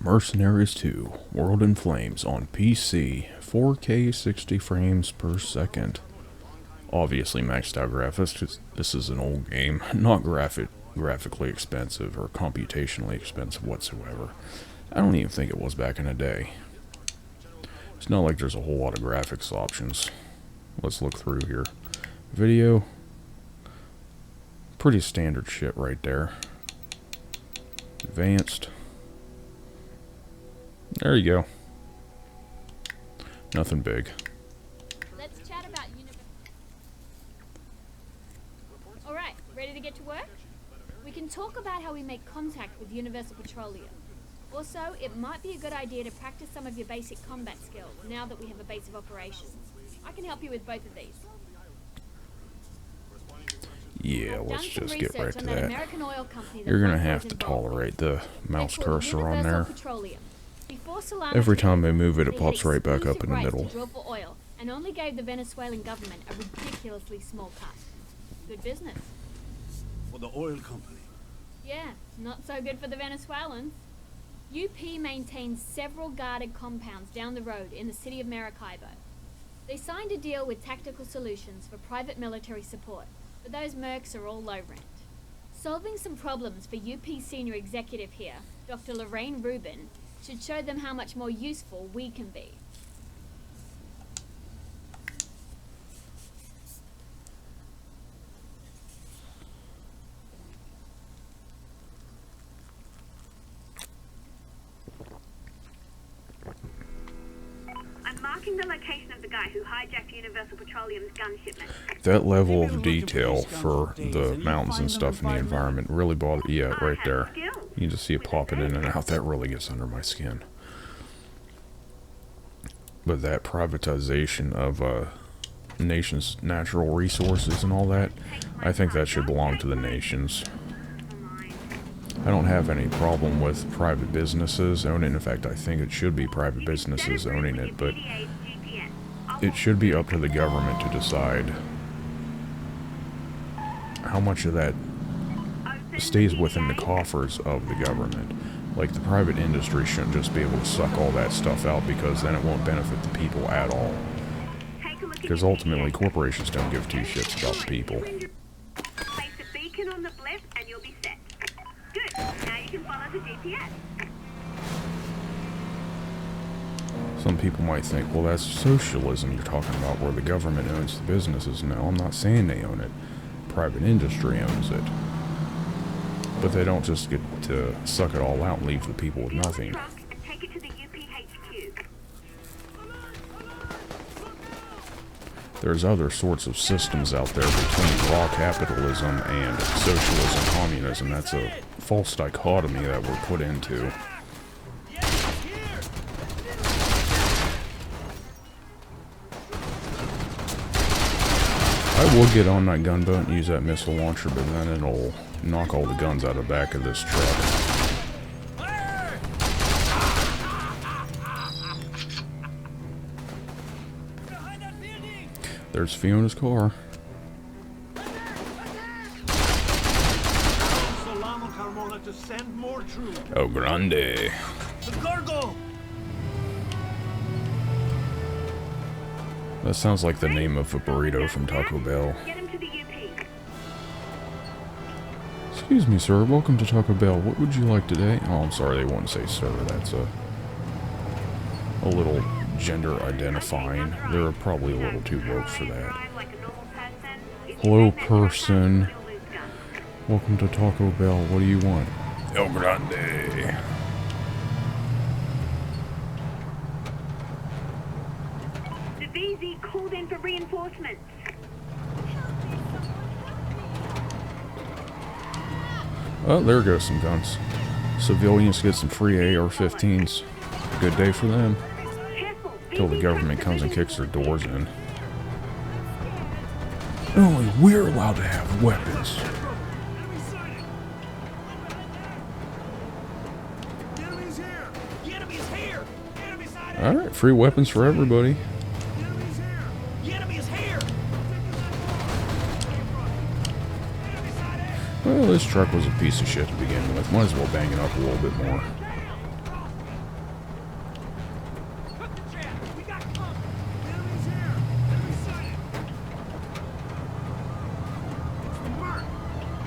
Mercenaries 2, World in Flames on PC, 4K 60 frames per second. Obviously maxed out graphics, because this is an old game, not graphically expensive or computationally expensive whatsoever. I don't even think it was back in the day. It's not like there's a whole lot of graphics options. Let's look through here. Video. Pretty standard shit right there. Advanced. There you go. Nothing big. Let's chat about Alright, ready to get to work? We can talk about how we make contact with Universal Petroleum. Also, it might be a good idea to practice some of your basic combat skills now that we have a base of operations. I can help you with both of these. Yeah, let's just get right to that. You're gonna have to tolerate the mouse cursor on there. Every time I move it, it pops right back up in the middle. And only gave the Venezuelan government a ridiculously small cut. Good business. For the oil company. Yeah, not so good for the Venezuelans. UP maintains several guarded compounds down the road in the city of Maracaibo. They signed a deal with Tactical Solutions for private military support, but those mercs are all low rent. Solving some problems for UP senior executive here, Dr. Lorraine Rubin, should show them how much more useful we can be. I'm marking the location of the guy who hijacked Universal Petroleum's gun shipment. That level of detail for the mountains and stuff in the environment really bothers. Yeah, right there. You can just see it popping in and out. That really gets under my skin. But that privatization of nation's natural resources and all that, I think that should belong to the nations. I don't have any problem with private businesses owning it. In fact, I think it should be private businesses owning it, but it should be up to the government to decide how much of that stays within the coffers of the government. Like, the private industry shouldn't just be able to suck all that stuff out, because then it won't benefit the people at all. Because ultimately, corporations don't give two shits about the people. Place the beacon on the blip and you'll be set. Good. Now you can follow the GPS. Some people might think, well, that's socialism you're talking about, where the government owns the businesses. No, I'm not saying they own it. Private industry owns it. But they don't just get to suck it all out and leave the people with nothing. And take it to the UPHQ. There's other sorts of systems out there between raw capitalism and socialism, communism. That's a false dichotomy that we're put into. I will get on that gunboat and use that missile launcher, but then it'll knock all the guns out of the back of this truck. There's Fiona's car. Oh, grande. That sounds like the name of a burrito from Taco Bell. Get him to the UP. Excuse me, sir. Welcome to Taco Bell. What would you like today? Oh, I'm sorry. They won't say sir. That's a little gender identifying. They're probably a little too woke for that. Hello, person. Welcome to Taco Bell. What do you want? El Grande. The VZ called in for reinforcements. Oh, there goes some guns. Civilians get some free AR-15s. Good day for them. Till the government comes and kicks their doors in. Only we're allowed to have weapons. Alright, free weapons for everybody. Well, this truck was a piece of shit to begin with. Might as well bang it up a little bit more.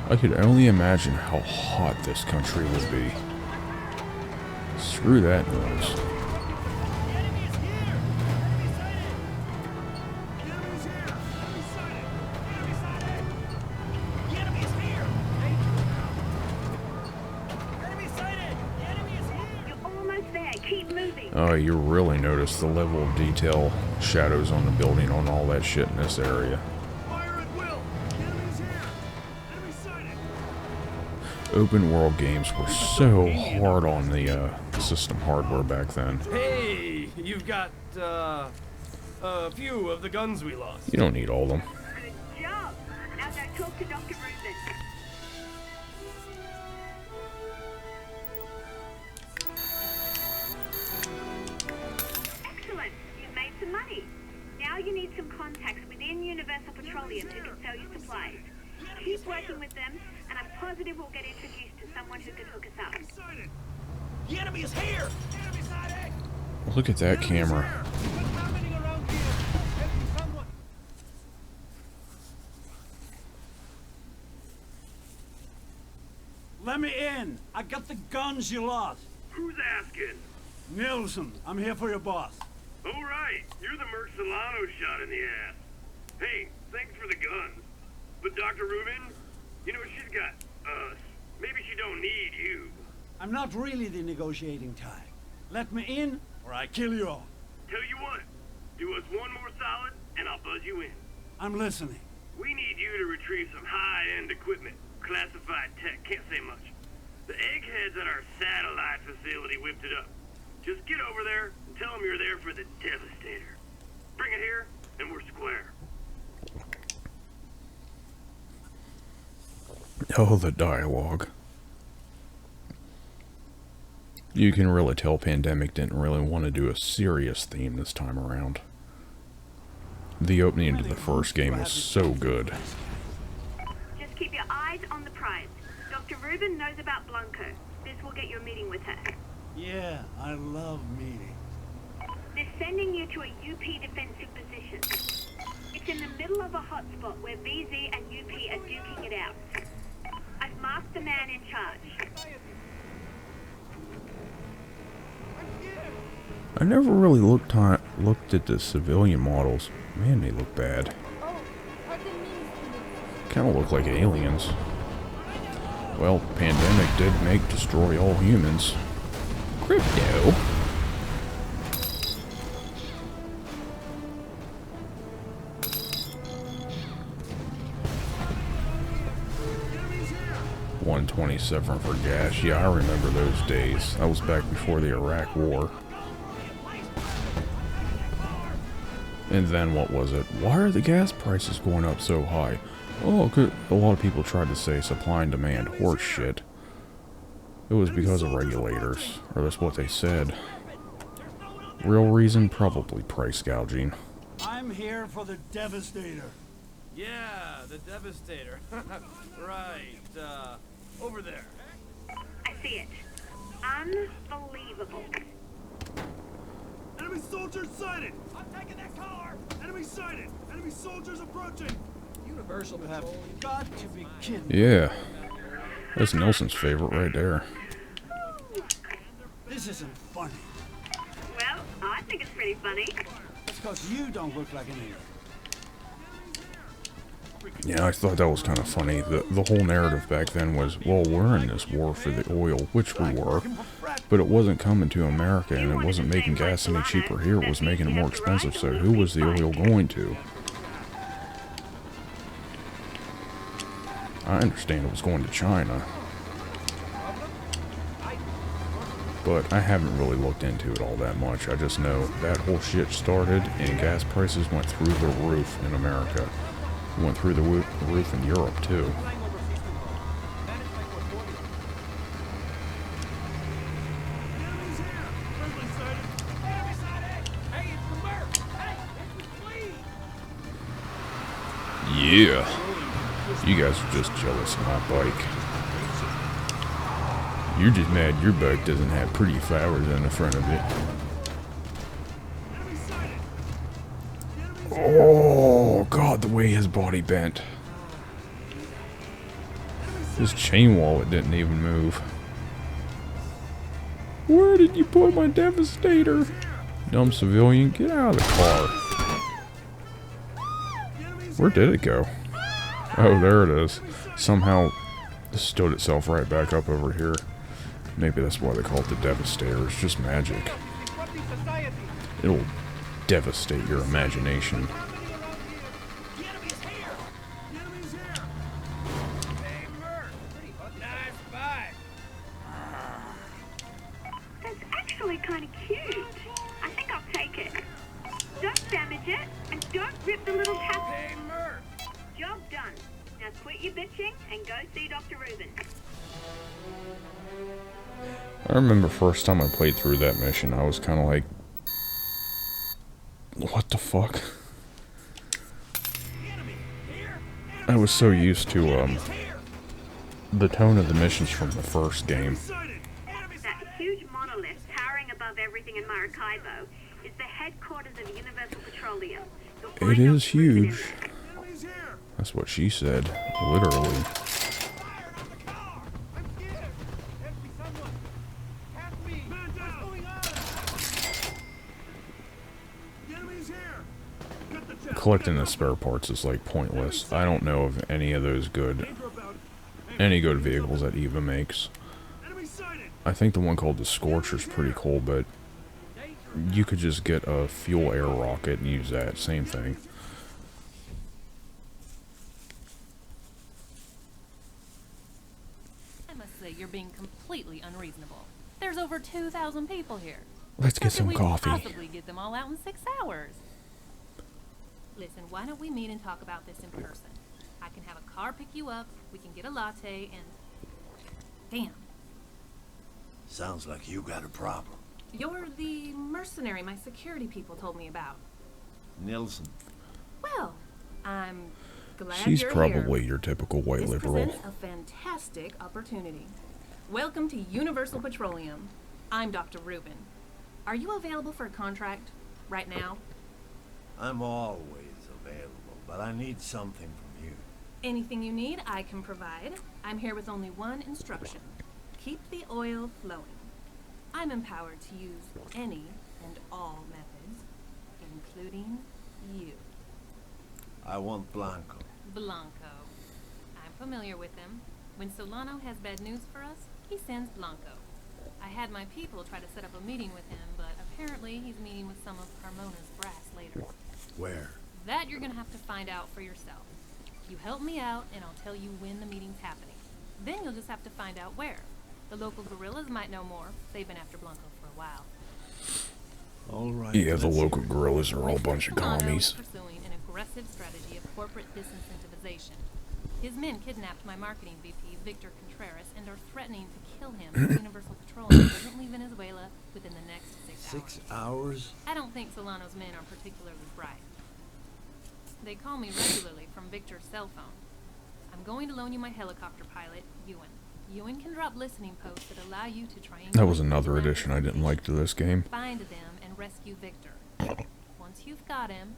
I could only imagine how hot this country would be. Screw that noise. Oh, you really notice the level of detail, shadows on the building, on all that shit in this area. Open world games were so hard on the system hardware back then. Hey, you've got a few of the guns we lost. You don't need all of them. Good job. Now go talk to Dr. Rubin. Excellent. You've made some money. Now you need some contacts within Universal Petroleum who can sell you supplies. Keep working with them, and I'm positive we'll get introduced to someone who can hook us up. The enemy is here! Enemy sighted! Look at that camera. What's happening around here? Someone. Let me in. I got the guns you lost. Who's asking? Nielsen, I'm here for your boss. Oh, right. You're the Merc Solano shot in the ass. Hey, thanks for the guns. But Dr. Rubin, you know, she's got us. Maybe she don't need you. I'm not really the negotiating type. Let me in, or I kill you all. Tell you what, do us one more solid, and I'll buzz you in. I'm listening. We need you to retrieve some high-end equipment. Classified tech, can't say much. The eggheads at our satellite facility whipped it up. Just get over there and tell them you're there for the Devastator. Bring it here, and we're square. Oh, the dialogue. You can really tell Pandemic didn't really want to do a serious theme this time around. The opening to the first game was so good. Just keep your eyes on the prize. Dr. Rubin knows about Blanco. This will get you a meeting with her. Yeah, I love meetings. They're sending you to a UP defensive position. It's in the middle of a hotspot where VZ and UP are duking it out. I've marked the man in charge. I never really looked at the civilian models. Man, they look bad. Kind of look like aliens. Well, Pandemic did make destroy all humans. Crypto. $1.27 for gas. Yeah, I remember those days. That was back before the Iraq War. And then what was it? Why are the gas prices going up so high? Oh, a lot of people tried to say supply and demand. Horse shit. It was because of regulators, or that's what they said. Real reason? Probably price gouging. I'm here for the Devastator. Yeah, the Devastator. Right, over there. I see it. Unbelievable. Enemy soldiers sighted! I'm taking that car! Enemy sighted! Enemy soldiers approaching! Universal You have Patrol. got to be kidding. Yeah. That's Nelson's favorite right there. This isn't funny. Well, I think it's pretty funny. That's because you don't look like an alien. Yeah, I thought that was kind of funny. The whole narrative back then was, well, we're in this war for the oil, which we were, but it wasn't coming to America, and it wasn't making gas any cheaper here. It was making it more expensive, so who was the oil going to? I understand it was going to China, but I haven't really looked into it all that much. I just know that whole shit started, and gas prices went through the roof in America. Went through the roof in Europe, too. Yeah. You guys are just jealous of my bike. You're just mad your bike doesn't have pretty flowers on the front of it. Oh, God, the way his body bent. His chain wallet didn't even move. Where did you put my Devastator? Dumb civilian, get out of the car. Where did it go? Oh, there it is. Somehow stood itself right back up over here. Maybe that's why they call it the Devastator. It's just magic. It'll devastate your imagination. That's actually kind of cute. I think I'll take it. Don't damage it, and don't rip the little tap. Job done. Now quit your bitching and go see Dr. Rubin. I remember first time I played through that mission, I was kind of like, what the fuck? I was so used to the tone of the missions from the first game. That huge monolith towering above everything in Maracaibo is the headquarters of Universal Petroleum. It is huge. That's what she said, literally. Collecting the spare parts is like pointless. I don't know of any of those any good vehicles that Eva makes. I think the one called the Scorcher's pretty cool, but you could just get a fuel air rocket and use that. Same thing. I must say you're being completely unreasonable. There's over 2,000 people here. Let's get some How coffee. could we possibly get them all out in 6 hours? Listen, why don't we meet and talk about this in person? I can have a car pick you up, we can get a latte, and... Damn. Sounds like you got a problem. You're the mercenary my security people told me about. Nilsson. Well, I'm glad She's you're probably here. your typical white This liberal. presents a fantastic opportunity. Welcome to Universal Petroleum. I'm Dr. Rubin. Are you available for a contract right now? I'm always available, but I need something from you. Anything you need, I can provide. I'm here with only one instruction. Keep the oil flowing. I'm empowered to use any and all methods, including you. I want Blanco. Blanco. I'm familiar with him. When Solano has bad news for us, he sends Blanco. I had my people try to set up a meeting with him, but apparently he's meeting with some of Carmona's brass later. Where? That you're gonna have to find out for yourself. You help me out, and I'll tell you when the meeting's happening. Then you'll just have to find out where. The local guerrillas might know more. They've been after Blanco for a while. All right. Yeah, the let's local hear it. guerrillas are all a Mr. bunch of Solano is commies. pursuing an aggressive strategy of corporate disincentivization. His men kidnapped my marketing VP, Victor Contreras, and are threatening to kill him if Universal Petroleum doesn't leave Venezuela within the next 6 hours. 6 hours? I don't think Solano's men are particularly bright. They call me regularly from Victor's cell phone. I'm going to loan you my helicopter pilot, Ewan. Ewan can drop listening posts that allow you to triangulate... That was another addition I didn't like to this game. Find them and rescue Victor. Once you've got him,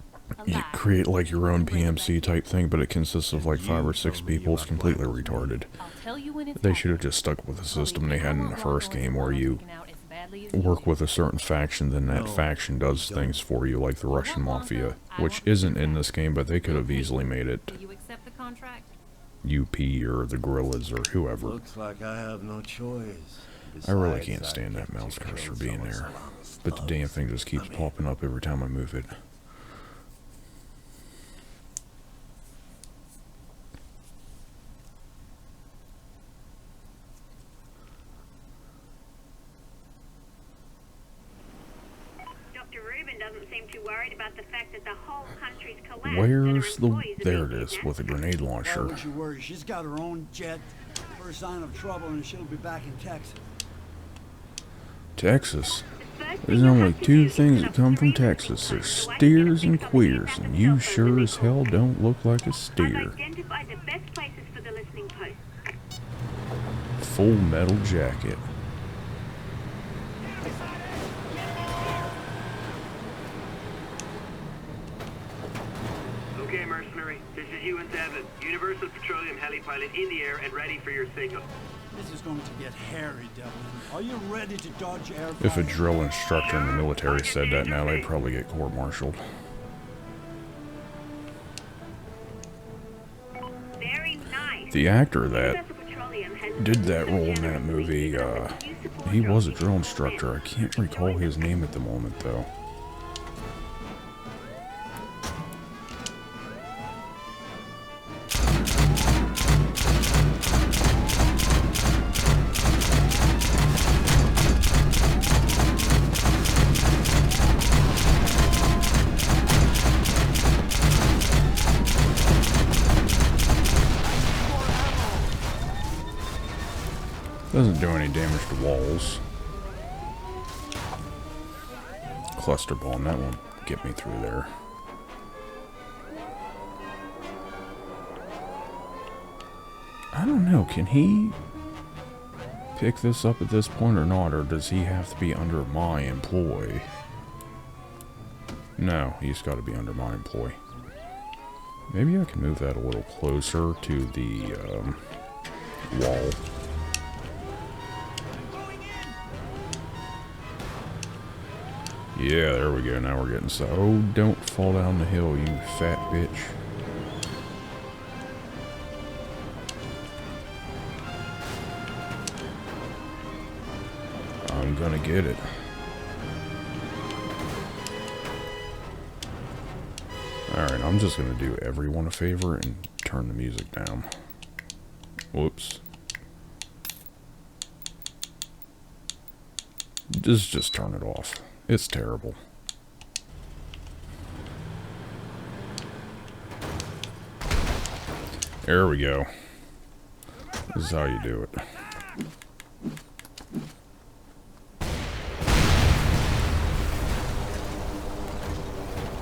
You alive, create like your own bring him back PMC here. type thing, but it consists of like 5 or 6 people. It's completely retarded. I'll tell you when it's They should have happening. just stuck with the Only system they had in the I first want game, where Solano you taken out as badly as work did. with a certain faction, then that No, faction does don't. things for you, like the Russian want Mafia, Blanco, I which want isn't in Frat. this game, but they could have Okay. easily made it Will you accept the contract? UP or the Guerrillas or whoever. Looks like I have no choice. I really Besides, can't stand that get mouse to cursor kill being some of there. Solano's But the damn thugs. thing just keeps I mean, popping up every time I move it. Dr. Rubin doesn't seem too worried about the fact that the whole country's collapsed. Where's and her the... employees are There it being is, kidnapped. with a grenade Why launcher. would you worry? She's got her own jet. First sign of trouble and she'll be back in Texas. Texas. The first There's thing you only have to 2 do is things set that up come from 3 Texas. There's so I can steers get and fixed up queers, the and you cell sure phone as hell don't look like a I've steer. identified the best places for the listening post. Full Metal Jacket. Okay, mercenary, this is Ewan's Devlin, Universal Petroleum Helipilot in the air and ready for your signal. This is going to get hairy, Devlin. Are you ready to dodge air If a fire? drill instructor in the military said that now, they'd probably get court-martialed. Very nice. The actor that Universal Petroleum has did that role in that movie, he was a drill instructor. I can't recall his name at the moment, though. Doesn't do any damage to walls. Cluster bomb, that won't get me through there. I don't know, can he pick this up at this point or not, or does he have to be under my employ? No, he's got to be under my employ. Maybe I can move that a little closer to the wall. Yeah, there we go. Now we're getting so. Oh, don't fall down the hill, you fat bitch. I'm gonna get it. Alright, I'm just gonna do everyone a favor and turn the music down. Whoops. Just turn it off. It's terrible. There we go. This is how you do it.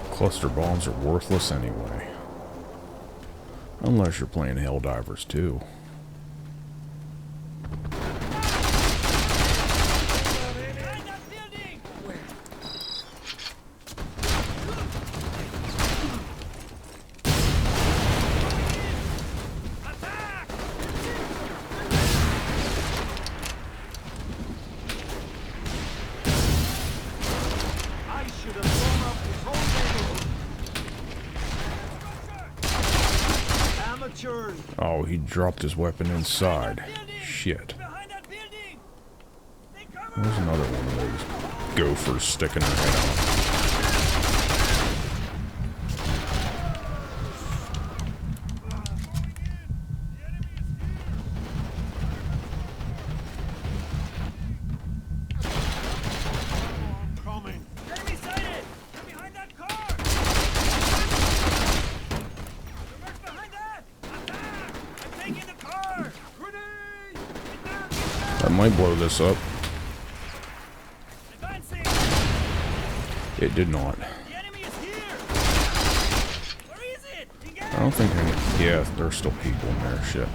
Cluster bombs are worthless anyway. Unless you're playing Helldivers too. Oh, he dropped his weapon inside. Shit. There's another one of those gophers sticking their head out. That might blow this up. It did not. I don't think any... Yeah, there's still people in there. Shit.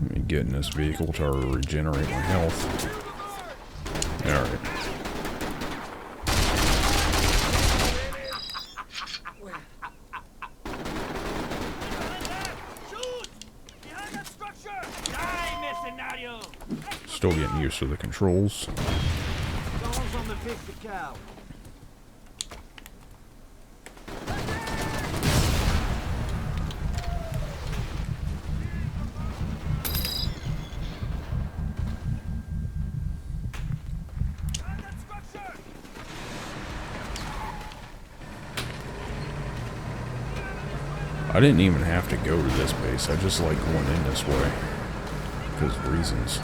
Let me get in this vehicle to regenerate my health. Alright. Still getting used to the controls. I didn't even have to go to this base. I just like going in this way. Because of reasons.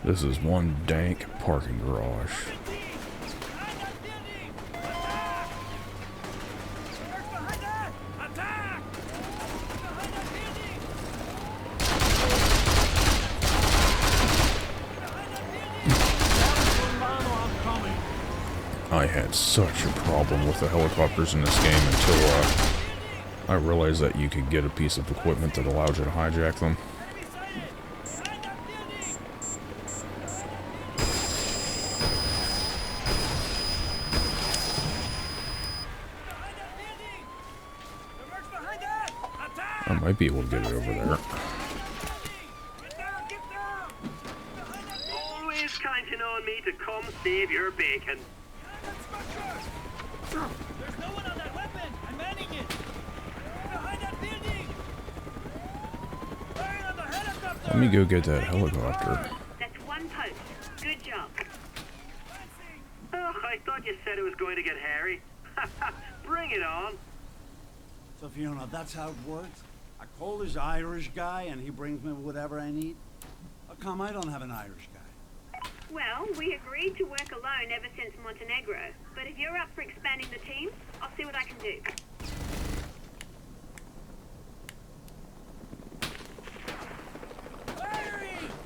This is one dank parking garage. I had such a problem with the helicopters in this game until I realized that you could get a piece of equipment that allowed you to hijack them. I might be able to get it over there. Always counting on me to come save your bacon. There's no one on that weapon! I'm manning it! Behind that building! Fire on the helicopter! Let me go get that helicopter. That's one post. Good job. Oh, I thought you said it was going to get hairy. Bring it on. So Fiona, that's how it works? I call this Irish guy and he brings me whatever I need? How come I don't have an Irish guy? Well, we agreed to work alone ever since Montenegro. But if you're up for expanding the team, I'll see what I can do.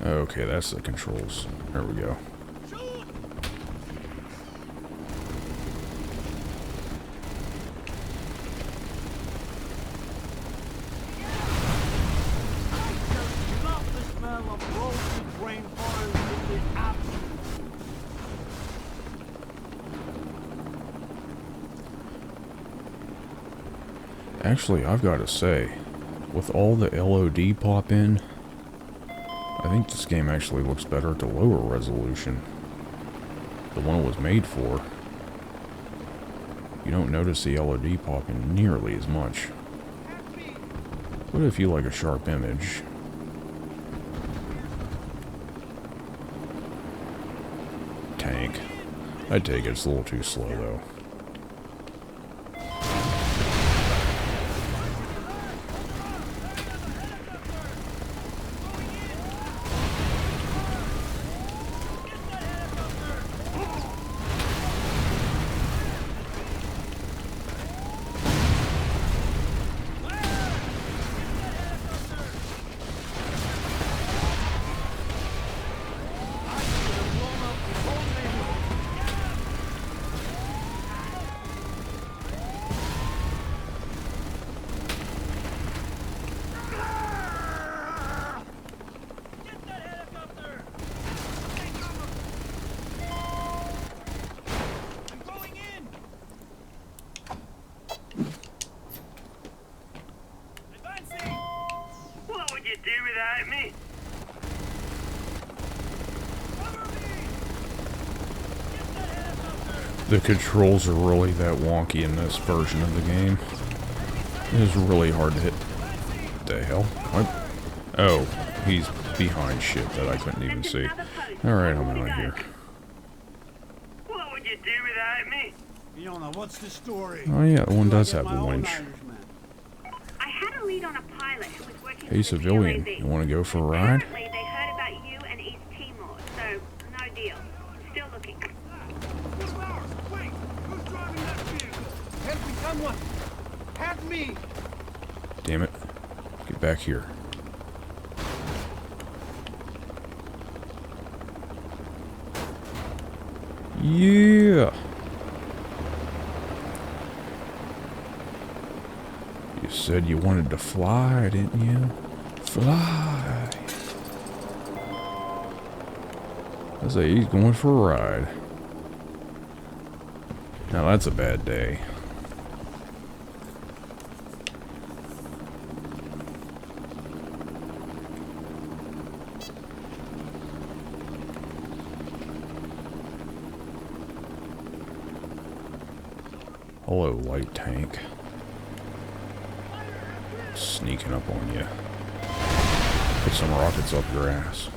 Okay, that's the controls. There we go. Love the smell of roasted grain farms in the absolute. Actually, I've got to say, with all the LOD pop in, I think this game actually looks better at the lower resolution. The one it was made for. You don't notice the LOD popping nearly as much. But if you like a sharp image, tank. I'd take it, it's a little too slow though. What would you do without me? The controls are really that wonky in this version of the game. It is really hard to hit. What the hell? What? Oh, he's behind shit that I couldn't even see. Alright, I'm out of here. What would you do without me? Fiona, what's the story? Oh yeah, the one Do I does get have my a own winch. Irishman? I had a lead on a pilot who was working Hey for civilian, the POAV. you wanna go for a ride? Apparently they heard about you and East Timor, so no deal. Still looking. Wait! Who's driving that vehicle? Help me, someone! Help me! Damn it. Get back here. Yeah! You said you wanted to fly, didn't you? Fly! I say he's going for a ride. Now that's a bad day. Hello, light tank. Sneaking up on you. Put some rockets up your ass.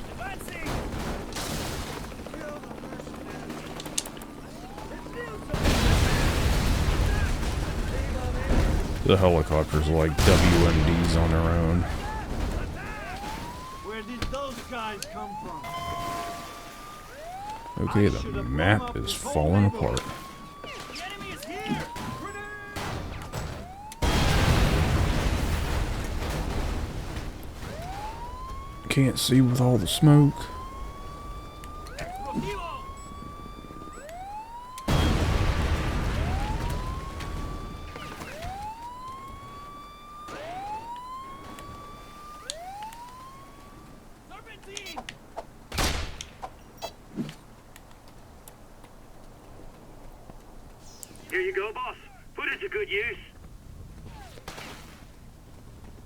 The helicopters are like WMDs on their own. Where did those guys come from? Okay, the map is falling apart. The enemy is here! Can't see with all the smoke. 1 kilo! Here you go, boss. Put it to good use.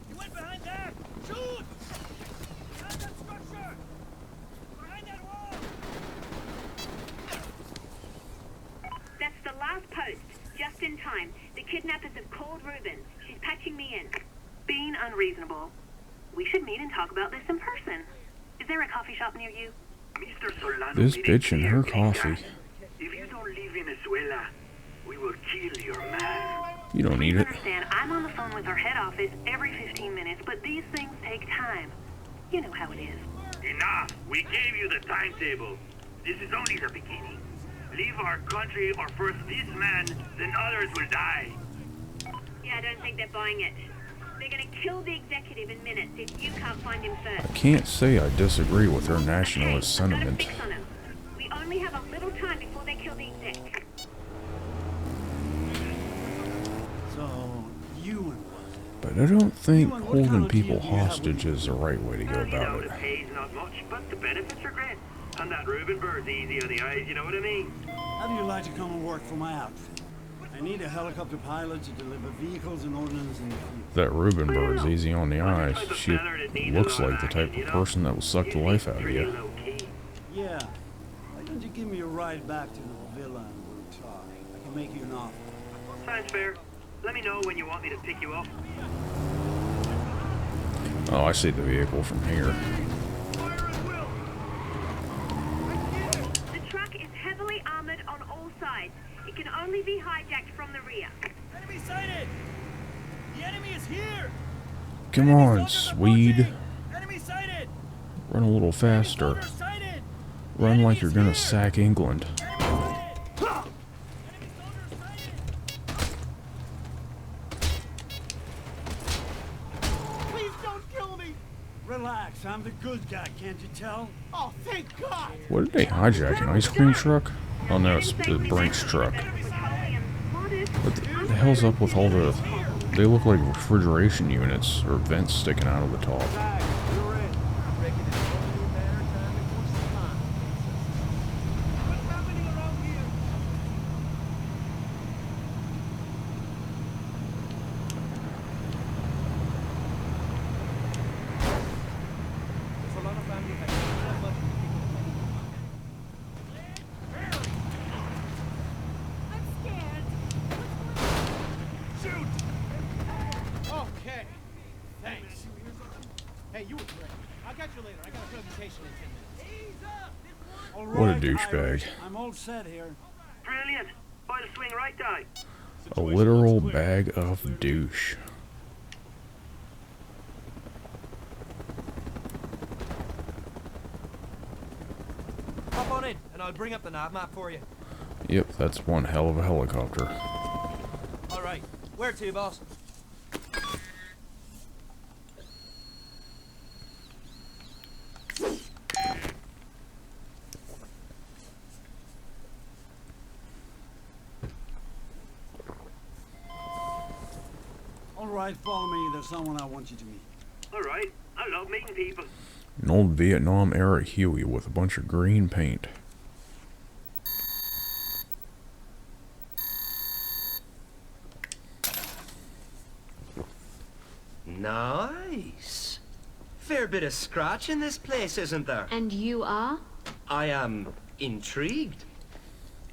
He went behind there! Shoot! Behind that structure! Behind that wall! That's the last post. Just in time. The kidnappers have called Reuben. She's patching me in. Being unreasonable. We should meet and talk about this in person. Is there a coffee shop near you? Mr. Solano This made bitch it and clear her many coffee. times. If you don't leave Venezuela, we will kill your man. You don't need Please it. understand, I'm on the phone with our head office every 15 minutes, but these things take time. You know how it is. Enough! We gave you the timetable. This is only the beginning. Leave our country or first this man, then others will die. Yeah, I don't think they're buying it. They're gonna kill the executive in minutes if you can't find him I first. can't say I disagree with her nationalist Okay, I've got a sentiment. fix on him. We only have a little time before they kill the exec. So, you and But I don't think You and what holding kind of people deal do you have hostage is the right way to go Well, you know, about the it. pay's not much, but the benefits are great. And that Reuben bird's easy on the eyes, you know what I mean? How do you like to come and work for my outfit? I need a helicopter pilot to deliver vehicles and ordnance in the field. That Reuben bird's easy on the eyes. She looks like the type of person that will suck the life out of Pretty you. low-key. Yeah. Why don't you give me a ride back to the villa and we'll talk? I can make you an offer. Sounds fair. Let me know when you want me to pick you up. Oh, I see the vehicle from here. The truck is heavily armored on all sides. It can only be hijacked from the rear. Enemy sighted! The enemy is here! Come Enemy on, soldiers Swede. approaching! Enemy sighted! Run a little Enemy faster. soldiers sighted! The Run enemy like is you're gonna here! sack England. Enemy sighted! Enemy soldiers sighted! Please don't kill me! Relax, I'm the good guy, can't you tell? Oh, thank God! What did they hijack? An ice cream truck? Oh no, it's the Brinks truck. What the hell's up with all the... They look like refrigeration units or vents sticking out of the top. You're in. What's happening around here? There's a lot of family that don't have much Shoot! Okay. Thanks. Hey, you were great. I'll catch you later. I got a presentation in 10 minutes. All What a right, douchebag. Irish. I'm all set here. Brilliant. I'll swing right down. A literal bag of douche. Hop on in, and I'll bring up the nav map for you. Yep, that's one hell of a helicopter. All right. Where to, boss? All right, follow me. There's someone I want you to meet. All right. I love meeting people. An old Vietnam era Huey with a bunch of green paint. Nice. Fair bit of scratch in this place, isn't there? And you are? I am intrigued.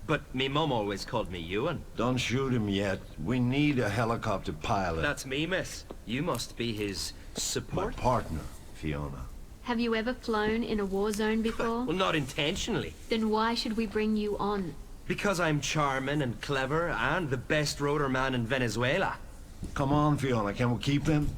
But me mum always called me Ewan. Don't shoot him yet. We need a helicopter pilot. That's me, miss. You must be his my support. partner, Fiona. Have you ever flown in a war zone before? Well, not intentionally. Then why should we bring you on? Because I'm charming and clever and the best rotor man in Venezuela. Come on, Fiona. Can we keep him?